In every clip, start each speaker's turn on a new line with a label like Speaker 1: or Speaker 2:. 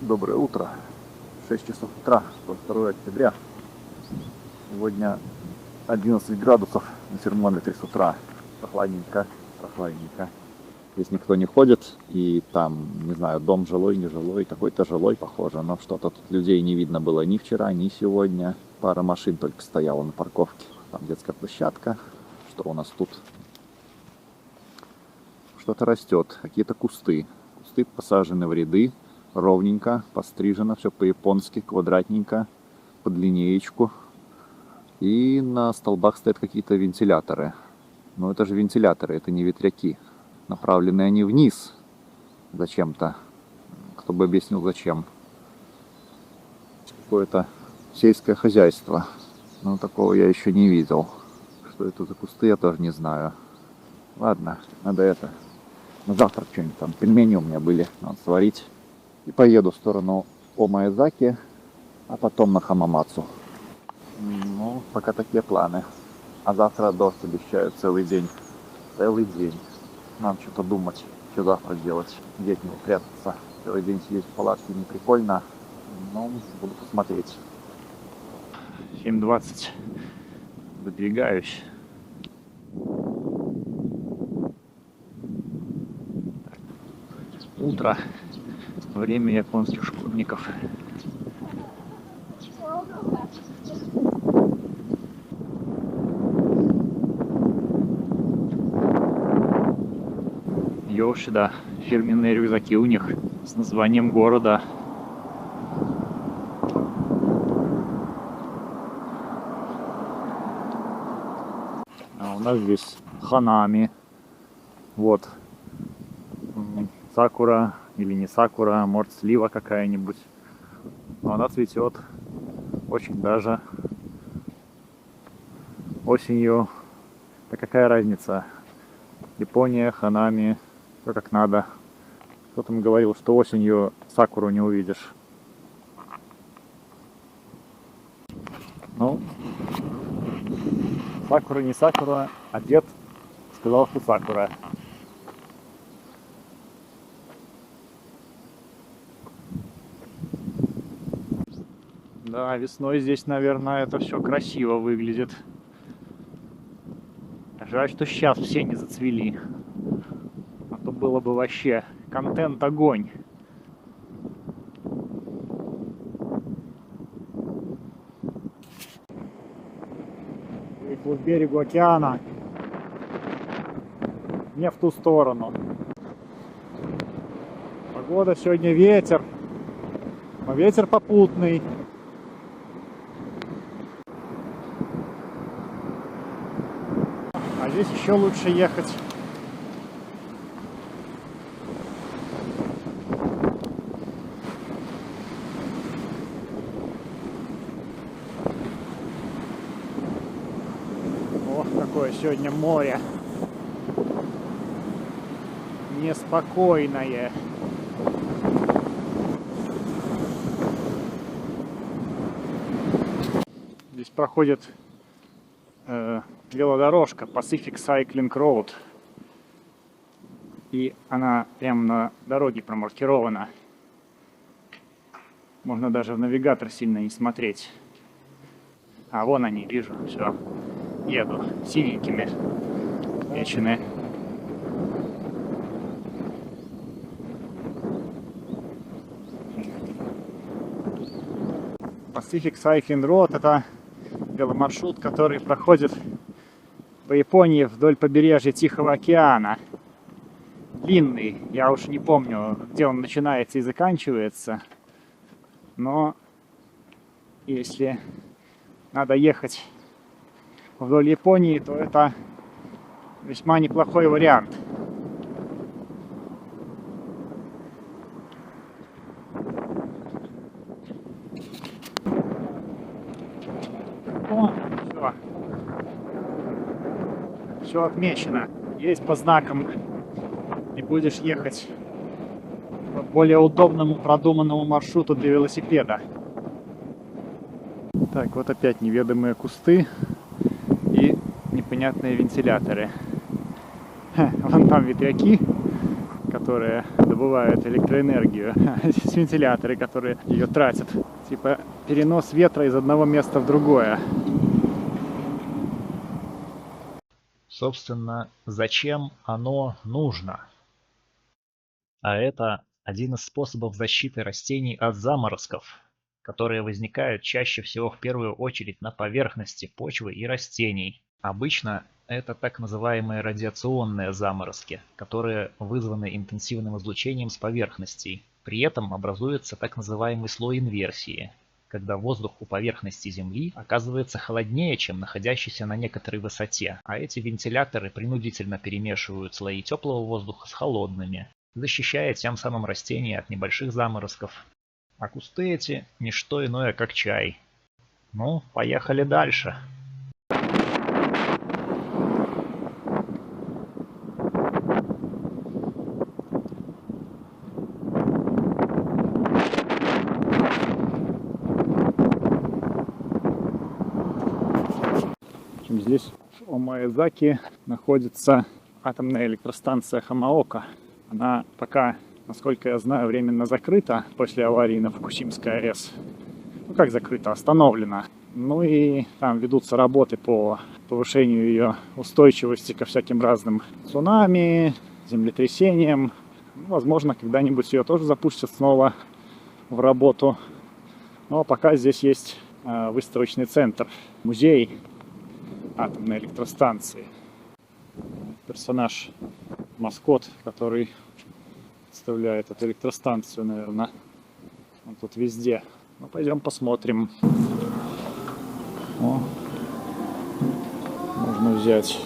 Speaker 1: Доброе утро. 6 часов утра, 2 октября. Сегодня 11 градусов на термометре с утра. Прохладненько, прохладненько. Здесь никто не ходит, и там, не знаю, дом жилой, нежилой, какой-то жилой, похоже, но что-то тут людей не видно было ни вчера, ни сегодня. Пара машин только стояла на парковке. Там детская площадка. Что у нас тут? Что-то растет, какие-то кусты. Кусты посажены в ряды. Ровненько, пострижено, все по-японски, квадратненько, под линеечку. И на столбах стоят какие-то вентиляторы. Но это же вентиляторы, это не ветряки. Направлены они вниз зачем-то. Кто бы объяснил, зачем. Какое-то сельское хозяйство. Но такого я еще не видел. Что это за кусты, я тоже не знаю. Ладно, надо это. На завтрак что-нибудь там. Пельмени у меня были, надо сварить. И поеду в сторону Омаэзаки, а потом на Хамамацу. Ну, пока такие планы. А завтра дождь обещают целый день. Целый день. Надо что-то думать, что завтра делать. Где от него прятаться. Целый день сидеть в палатке не прикольно. Но буду посмотреть. 7:20. Выдвигаюсь. Утро. Время японских школьников. Йошида. Фирменные рюкзаки у них с названием города. А у нас здесь ханами. Вот. Сакура или не сакура, может слива какая-нибудь. Но она цветет очень даже осенью. Да какая разница? Япония, ханами, все как надо. Кто-то мне говорил, что осенью сакуру не увидишь. Ну, сакура не сакура, а дед сказал, что сакура. Да, весной здесь, наверное, это все красиво выглядит. Жаль, что сейчас все не зацвели. А то было бы вообще контент огонь. По берегу океана. Не в ту сторону. Погода сегодня ветер. Но ветер попутный. А здесь еще лучше ехать. Ох, какое сегодня море. Неспокойное. Здесь проходит велодорожка Pacific Cycling Road. И она прямо на дороге промаркирована. Можно даже в навигатор сильно не смотреть. А вон они, вижу, все. Еду синенькими. Вечные. Pacific Cycling Road — это веломаршрут, который проходит по Японии вдоль побережья Тихого океана. Длинный, я уж не помню, где он начинается и заканчивается. Но если надо ехать вдоль Японии, то это весьма неплохой вариант. О, все. Все отмечено. Есть по знакам. И будешь ехать по более удобному, продуманному маршруту для велосипеда. Так, вот опять неведомые кусты и непонятные вентиляторы. Вон там ветряки.
Speaker 2: которые добывают электроэнергию. Здесь вентиляторы, которые ее тратят. Типа перенос ветра из одного места в другое.
Speaker 3: Собственно, зачем оно нужно? А это один из способов защиты растений от заморозков, которые возникают чаще всего в первую очередь на поверхности почвы и растений. Обычно это так называемые радиационные заморозки, которые вызваны интенсивным излучением с поверхностей. При этом образуется так называемый слой инверсии, когда воздух у поверхности Земли оказывается холоднее, чем находящийся на некоторой высоте, а эти вентиляторы принудительно перемешивают слои теплого воздуха с холодными, защищая тем самым растения от небольших заморозков. А кусты эти – не что иное, как чай. Ну, поехали дальше.
Speaker 2: Здесь в Омаэзаки находится атомная электростанция Хамаока. Она пока, насколько я знаю, временно закрыта после аварии на Фукусимской АЭС. Ну как закрыта, остановлена. Ну и там ведутся работы по повышению ее устойчивости ко всяким разным цунами, землетрясениям. Ну, возможно, когда-нибудь ее тоже запустят снова в работу. Но пока здесь есть выставочный центр, музей атомной электростанции. Персонаж, маскот, который представляет эту электростанцию, наверное. Он тут везде. Ну, пойдем посмотрим. О, можно взять.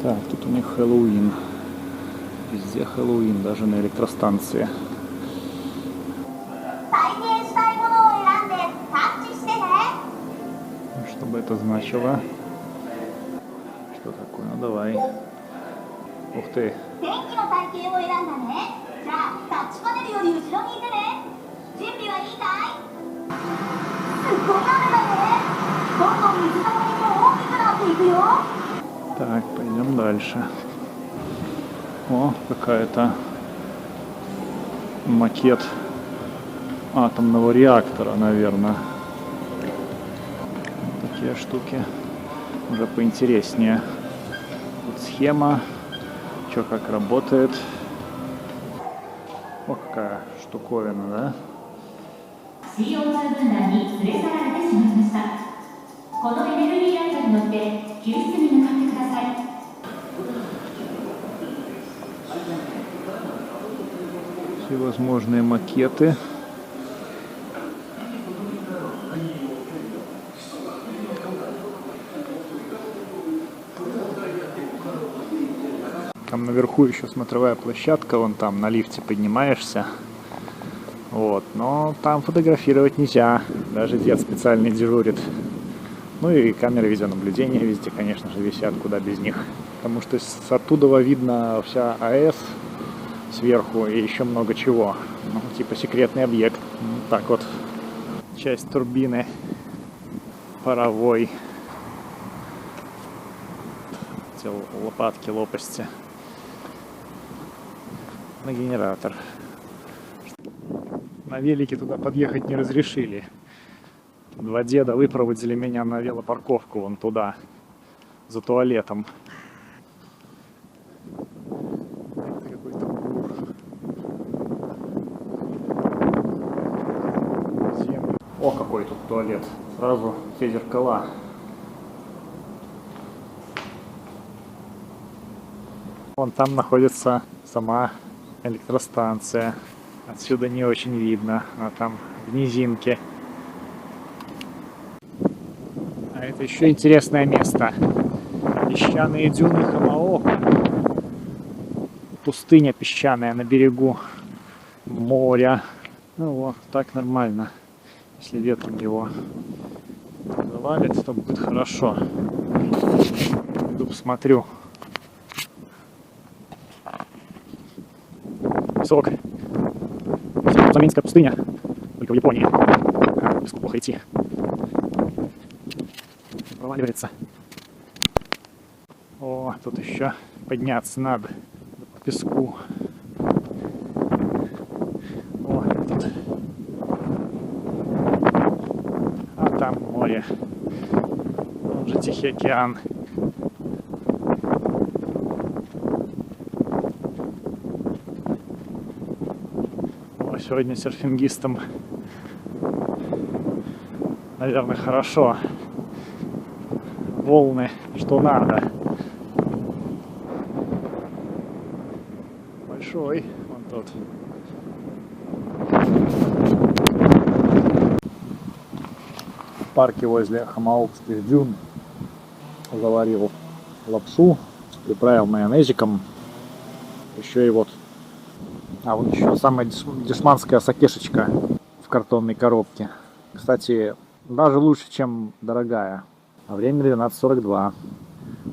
Speaker 2: Так, тут у них Хэллоуин. Везде Хэллоуин, даже на электростанции. Что бы это значило? Что такое? Ну давай. Ух ты. Так, пойдем дальше. О, какая-то макет атомного реактора, наверное. Такие штуки уже поинтереснее. Тут схема, что как работает. О, какая штуковина, да? Всевозможные макеты. Там наверху еще смотровая площадка, вон там на лифте поднимаешься. Вот, но там фотографировать нельзя, даже дед специальный дежурит. Ну и камеры видеонаблюдения везде, конечно же, висят, куда без них. Потому что оттуда видно вся АЭС сверху и еще много чего. Ну, типа секретный объект. Вот так вот. Часть турбины паровой. Эти лопатки, лопасти. На генератор. На велике туда подъехать не разрешили. Два деда выпроводили меня на велопарковку вон туда, за туалетом. Это какой-то бур. Землю. О, какой тут туалет. Сразу все зеркала. Вон там находится сама электростанция. Отсюда не очень видно, а там в низинке. А это еще интересное место. Песчаные дюны Хамаока. Пустыня песчаная на берегу моря. Ну вот, так нормально. Если ветром его завалит, то будет хорошо. Иду посмотрю. Песок. Заменская пустыня. Только в Японии. А, песку плохо идти. Проваливается. О, тут еще подняться надо. песку. О, тут. А там море. Он же Тихий океан. О, сегодня серфингистам, наверное, хорошо. Волны, что надо. Большой, вон тот. В парке возле Хамаокских дюн заварил лапшу, приправил майонезиком. Еще и вот. А вот еще самая дешманская сакешечка в картонной коробке. Кстати, даже лучше, чем дорогая. А время 12:42.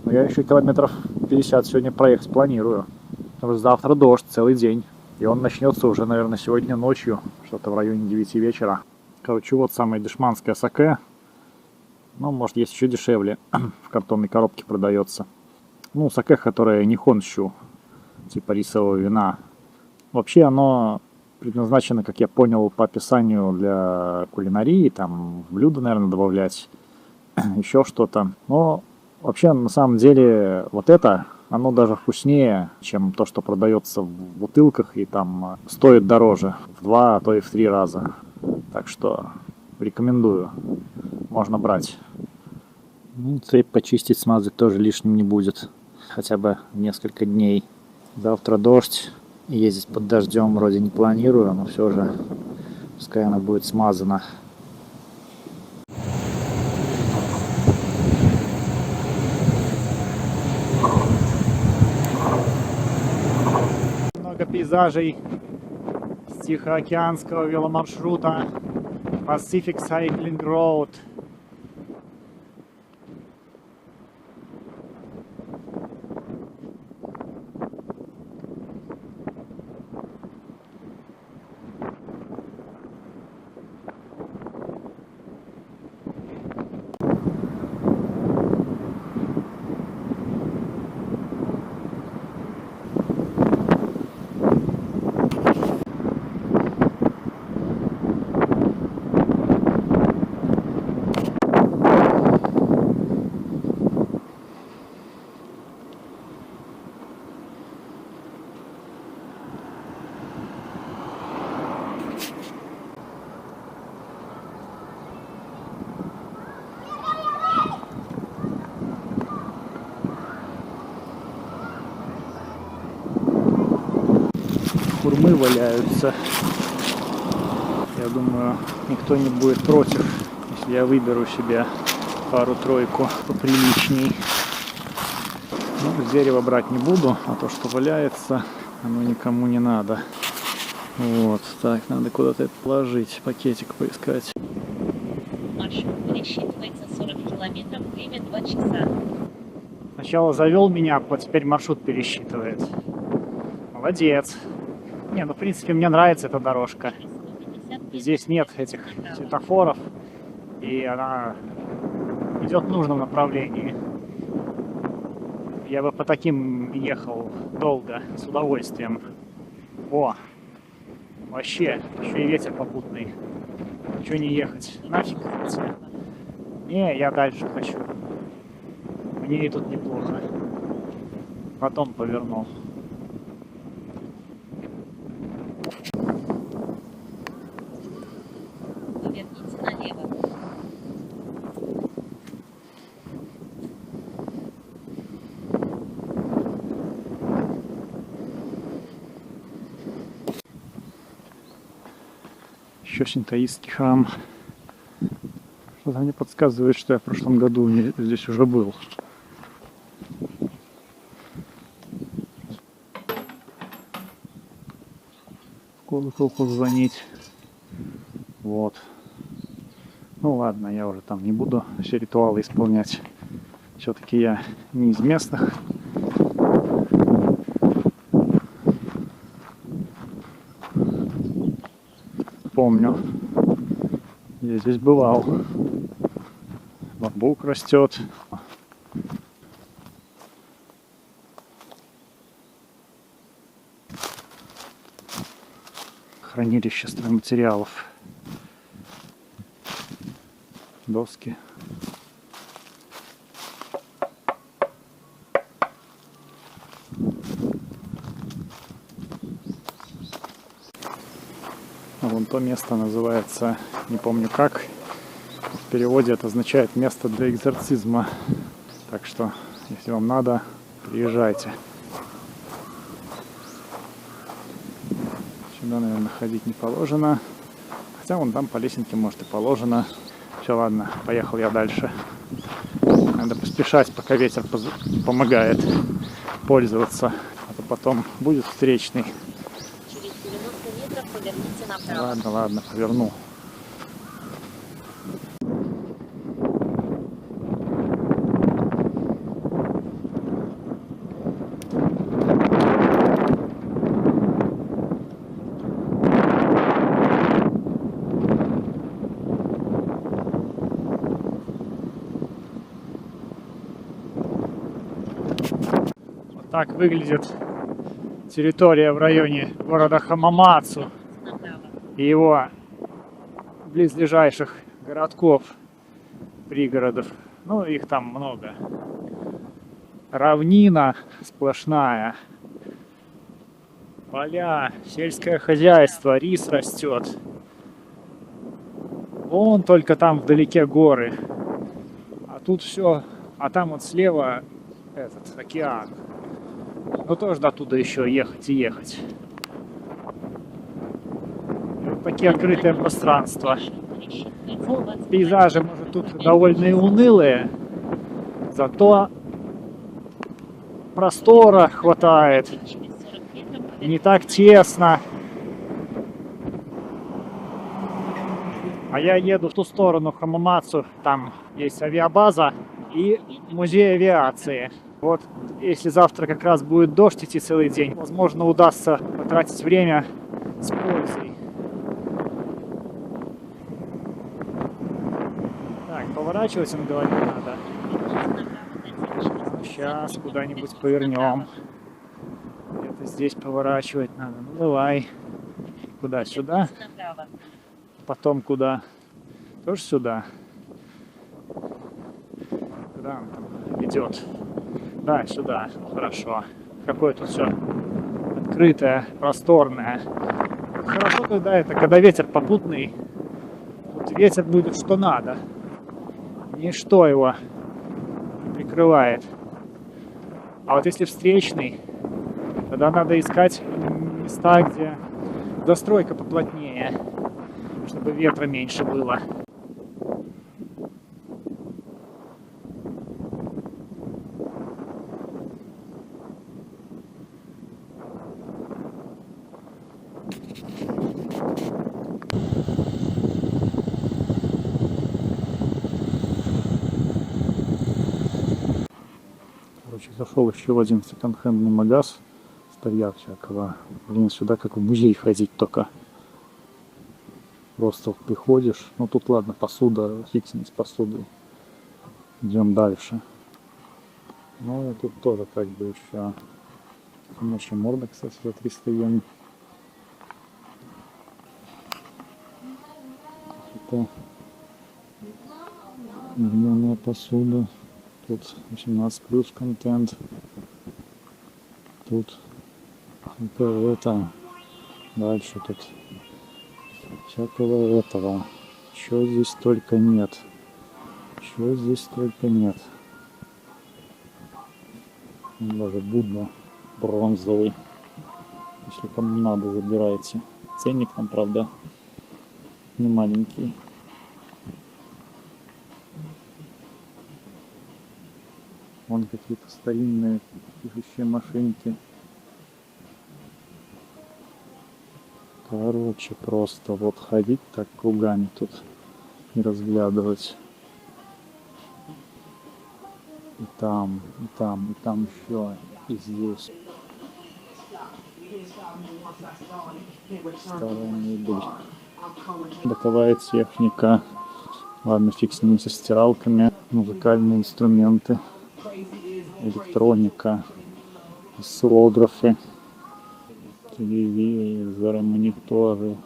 Speaker 2: Но я еще километров 50 сегодня проехать планирую. Потому что завтра дождь целый день. И он начнется уже, наверное, сегодня ночью. Что-то в районе 9 вечера. Короче, вот самая дешманская саке. Ну, может, есть еще дешевле. В картонной коробке продается. Ну, саке, которое не хонщу. Типа рисового вина. Вообще оно предназначено, как я понял, по описанию для кулинарии. Там в блюдо, наверное, добавлять. Еще что-то. Но вообще, на самом деле, вот это, оно даже вкуснее, чем то, что продается в бутылках. И там стоит дороже. В 2, а то и в 3 раза. Так что рекомендую. Можно брать. Ну, цепь почистить, смазать тоже лишним не будет. Хотя бы несколько дней. Завтра дождь. Ездить под дождем вроде не планирую, но все же пускай она будет смазана. Много пейзажей с Тихоокеанского веломаршрута Pacific Cycling Road. Хурмы валяются. Я думаю, никто не будет против, если я выберу себе пару-тройку поприличней. Ну, с дерева брать не буду, а то, что валяется, оно никому не надо. Вот, так, надо куда-то это положить, пакетик поискать.
Speaker 4: Маршрут пересчитывается 40 километров, время 2 часа.
Speaker 2: Сначала завел меня, вот теперь маршрут пересчитывает. Молодец. Не, ну в принципе мне нравится эта дорожка. Здесь нет этих светофоров, и она идет в нужном направлении. Я бы по таким ехал долго, с удовольствием. О, вообще, еще и ветер попутный. Чего не ехать? Нафиг. Не, я дальше хочу. Мне и тут неплохо. Потом поверну.
Speaker 4: Поверните налево.
Speaker 2: Еще синтоистский храм. Что-то мне подсказывает, что я в прошлом году здесь уже был. В колокол позвонить. Вот. Ну ладно, я уже там не буду все ритуалы исполнять. Все-таки я не из местных. Помню. Я здесь бывал. Бамбук растет. А. хранилище стройматериалов. Доски. А вон то место называется, не помню как. В переводе это означает место для экзорцизма. Так что, если вам надо, приезжайте. Сюда, наверное, ходить не положено. Хотя вон там по лесенке, может, и положено. Все, ладно, поехал я дальше. Надо поспешать, пока ветер помогает пользоваться. А то потом будет встречный.
Speaker 4: Через 90 метров поверните направо.
Speaker 2: Ладно, ладно, поверну. Так выглядит территория в районе города Хамамацу
Speaker 4: Направо.
Speaker 2: и его близлежащих городков, пригородов. Ну, их там много. Равнина сплошная. Поля, сельское хозяйство, рис растет. Вон только там вдалеке горы. А тут все. А там вот слева этот океан. Но тоже до туда еще ехать и ехать. И вот такие открытые пространства. Пейзажи, может, тут довольно и унылые, зато простора хватает,
Speaker 4: Через 40 метров
Speaker 2: не так тесно. А я еду в ту сторону, Хамамацу, там есть авиабаза и музей авиации. Вот, если завтра как раз будет дождь идти целый день, возможно, удастся потратить время с пользой. Так, поворачивать он говорит надо. Сейчас куда-нибудь повернем. Где-то здесь поворачивать надо. Ну давай. Куда? Сюда?
Speaker 4: направо.
Speaker 2: Потом куда? Тоже сюда? Куда он там идет? Да, сюда. Хорошо. Какое тут все открытое, просторное. Хорошо, когда ветер попутный. Тут ветер будет что надо. Ничто его не прикрывает. А вот если встречный, тогда надо искать места, где застройка поплотнее, чтобы ветра меньше было. Короче, зашел еще в один секонд-хендный магаз, стоял всякого. Блин, сюда как в музей ходить только. Просто приходишь. Ну тут ладно, посуда, фиг с посудой. Идем дальше. Ну и тут тоже как бы еще. Еще морда, кстати, за 300 йен. Это глиняная посуда. Тут 18 плюс контент. Тут это. Дальше тут всякого этого. Чего здесь только нет. Чего здесь только нет. Даже Будда бронзовый. Если кому надо, забирайте. Ценник там, правда, не маленький. Вон какие-то старинные пишущие машинки. Короче, просто вот ходить так кругами тут и разглядывать. И там, и там, и там еще, и здесь. Старая мебель. Бытовая техника. Ладно, фиг с ними, со стиралками. Музыкальные инструменты. Электроника. Осциллографы. телевизоры, мониторы.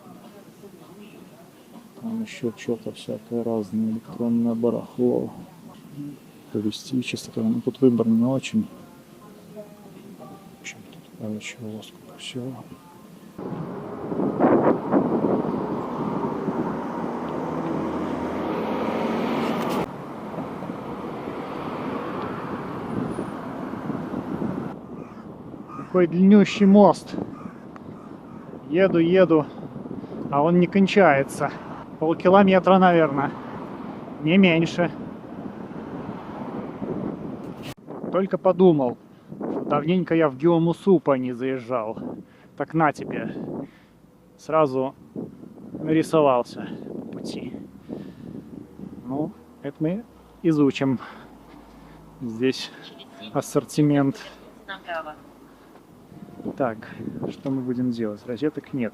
Speaker 2: Там еще что-то всякое разное, электронное барахло. Туристическое. Ну тут выбор не очень. В общем, тут, короче, сколько всего. Какой длиннющий мост. Еду, а он не кончается. Полкилометра, наверное. Не меньше. Только подумал. Давненько я в Геомусупа не заезжал. Так на тебе. Сразу нарисовался по пути. Ну, это мы изучим. Здесь ассортимент.
Speaker 4: Направо.
Speaker 2: Так, что мы будем делать? Розеток нет.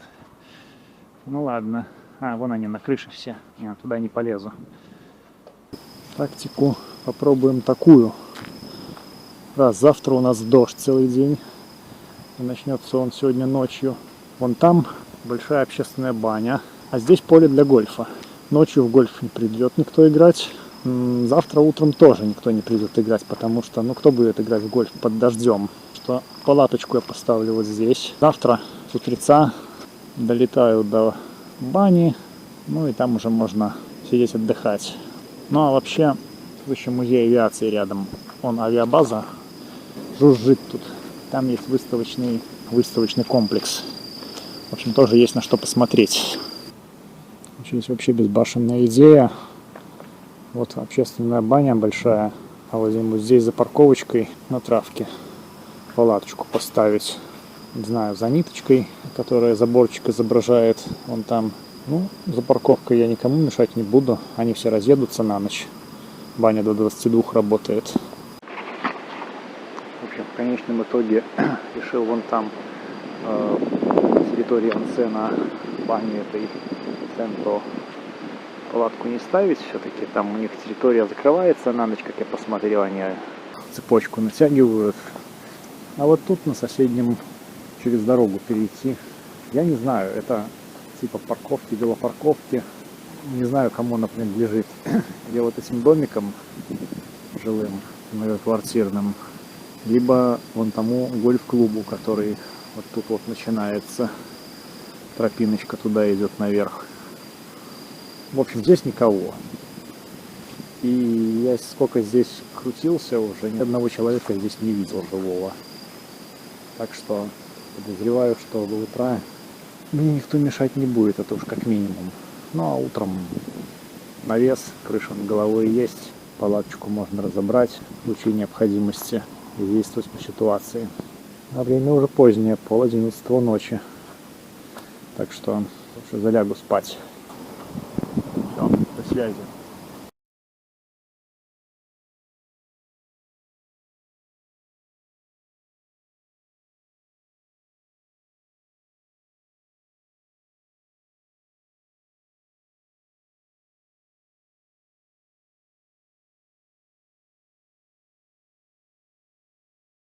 Speaker 2: Ну ладно. А, вон они на крыше все. Я туда не полезу. Тактику попробуем такую. Раз, завтра у нас дождь целый день. И начнется он сегодня ночью. Вон там большая общественная баня. А здесь поле для гольфа. Ночью в гольф не придет никто играть. Завтра утром тоже никто не придет играть, потому что, ну, кто будет играть в гольф под дождем? Что палаточку я поставлю вот здесь. Завтра с утреца долетаю до бани, ну и там уже можно сидеть отдыхать. Ну а вообще, тут еще музей авиации рядом. Он авиабаза, жужжит тут. Там есть выставочный комплекс. В общем, тоже есть на что посмотреть. Здесь вообще безбашенная идея. Вот общественная баня большая, а вот здесь за парковочкой на травке палаточку поставить. Не знаю, за ниточкой, которая заборчик изображает, вон там. Ну, за парковкой я никому мешать не буду, они все разъедутся на ночь. Баня до 22 работает. В общем, в конечном итоге решил вон там с территории ансена бани этой Сенто палатку не ставить, все-таки там у них территория закрывается на ночь, как я посмотрел, они цепочку натягивают. А вот тут на соседнем через дорогу перейти, я не знаю, это типа парковки, велопарковки, не знаю, кому она принадлежит. Или вот этим домиком жилым, многоквартирным, либо вон тому гольф-клубу, который вот тут вот начинается, тропиночка туда идет наверх. В общем, здесь никого. И я сколько здесь крутился уже, ни одного человека здесь не видел живого. Так что подозреваю, что до утра мне никто мешать не будет, это уж как минимум. Ну а утром навес, крыша над головой есть, палаточку можно разобрать в случае необходимости и действовать по ситуации. А время уже позднее, 10:30 ночи. Так что лучше залягу спать. Все, до связи.